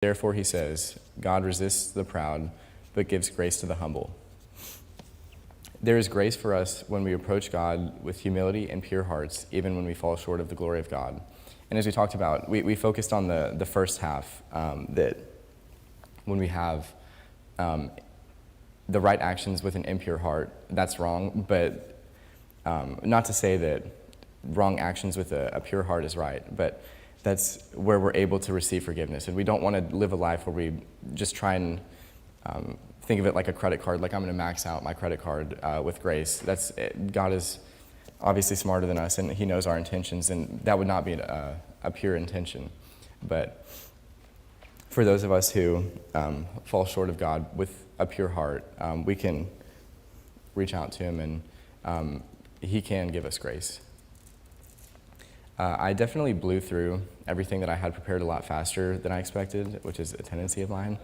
Therefore, he says, God resists the proud, but gives grace to the humble. There is grace for us when we approach God with humility and pure hearts, even when we fall short of the glory of God. And as we talked about, we focused on the first half, that when we have the right actions with an impure heart, that's wrong, but not to say that wrong actions with a pure heart is right, but that's where we're able to receive forgiveness. And we don't want to live a life where we just try and think of it like a credit card, like I'm going to max out my credit card with grace. God is obviously smarter than us, and he knows our intentions, and that would not be a pure intention. But for those of us who fall short of God with a pure heart, we can reach out to him, and he can give us grace. I definitely blew through everything that I had prepared a lot faster than I expected, which is a tendency of mine.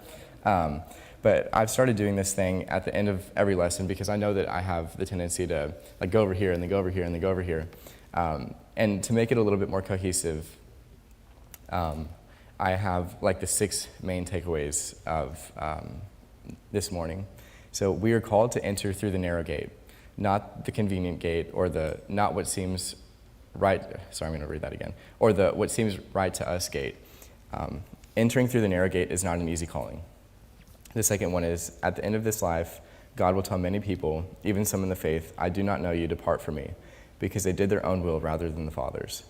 But I've started doing this thing at the end of every lesson because I know that I have the tendency to go over here and then go over here and then go over here. And to make it a little bit more cohesive, I have the 6 main takeaways of this morning. So we are called to enter through the narrow gate, not the convenient gate or not what seems right. Sorry, I'm going to read that again. Or what seems right to us gate. Entering through the narrow gate is not an easy calling. The second one is, at the end of this life, God will tell many people, even some in the faith, I do not know you, depart from me, because they did their own will rather than the Father's.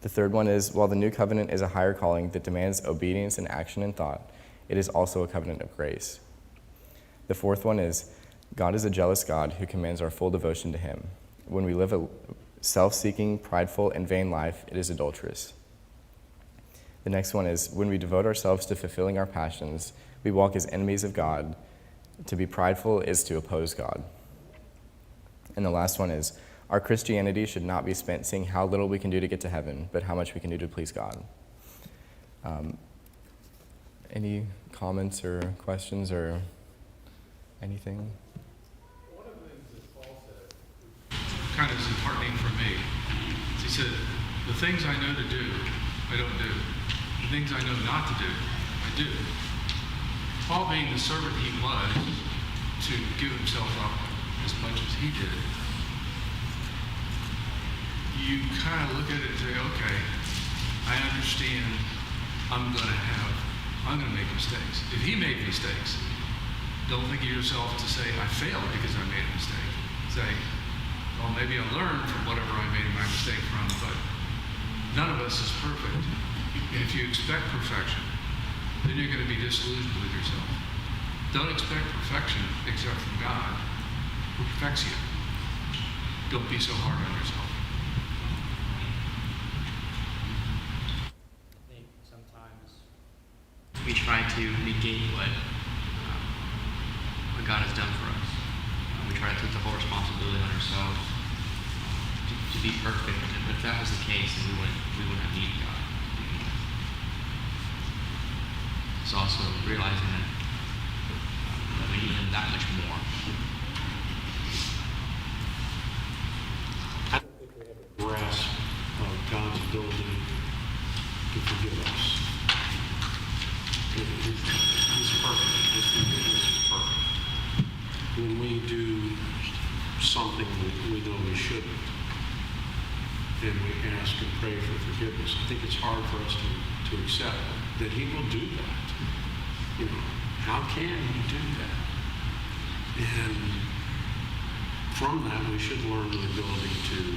The third one is, while the new covenant is a higher calling that demands obedience in action and thought, it is also a covenant of grace. The fourth one is, God is a jealous God who commands our full devotion to him. When we live a self-seeking, prideful, and vain life, it is adulterous. The next one is, when we devote ourselves to fulfilling our passions, we walk as enemies of God. To be prideful is to oppose God. And the last one is, our Christianity should not be spent seeing how little we can do to get to heaven, but how much we can do to please God. Any comments or questions or anything? One of the things that Paul said kind of is disheartening for me. He said, the things I know to do, I don't do. The things I know not to do, I do. Paul, being the servant he was, to give himself up as much as he did, you kind of look at it and say, okay, I understand I'm going to make mistakes. If he made mistakes, don't think of yourself to say, I failed because I made a mistake. Say, well, maybe I learned from whatever I made my mistake from, but none of us is perfect. And if you expect perfection, then you're going to be disillusioned with yourself. Don't expect perfection except from God, who perfects you. Don't be so hard on yourself. I think sometimes we try to negate what God has done for us. We try to take the whole responsibility on ourselves to be perfect. But if that was the case, then we wouldn't have needed God. It's also realizing that we need him that much more. I don't think we have a grasp of God's ability to forgive us. He's perfect. His forgiveness is perfect. When we do something that we know we shouldn't, and we ask and pray for forgiveness, I think it's hard for us to accept that he will do that. How can he do that? And from that, we should learn the ability to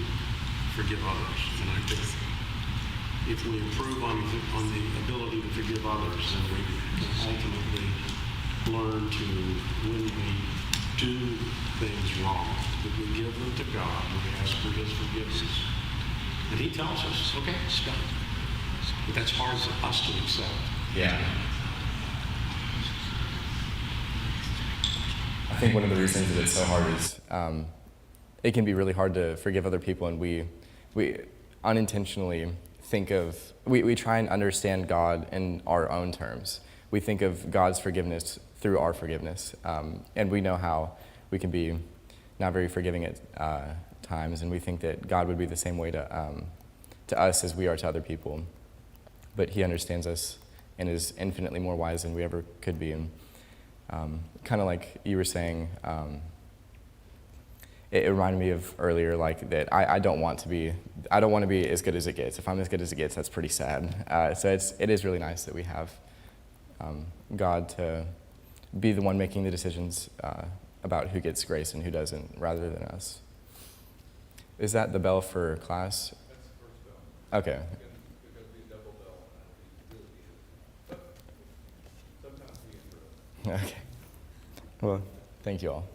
forgive others. And I think if we improve on the ability to forgive others, then we can ultimately learn to, when we do things wrong, that we give them to God, and we ask for his forgiveness. And he tells us, okay, stop. But that's hard for us to accept. Yeah. I think one of the reasons that it's so hard is it can be really hard to forgive other people, and we unintentionally we try and understand God in our own terms. We think of God's forgiveness through our forgiveness, and we know how we can be not very forgiving at times, and we think that God would be the same way to us as we are to other people. But he understands us and is infinitely more wise than we ever could be. And kind of like you were saying, it reminded me of earlier, like that I don't want to be as good as it gets. If I'm as good as it gets, that's pretty sad. So it is really nice that we have God to be the one making the decisions about who gets grace and who doesn't, rather than us. Is that the bell for class? That's the first bell. Okay. It's going to be a double bell, and it'll be really needed. But sometimes we interrupt. Okay. Well, thank you all.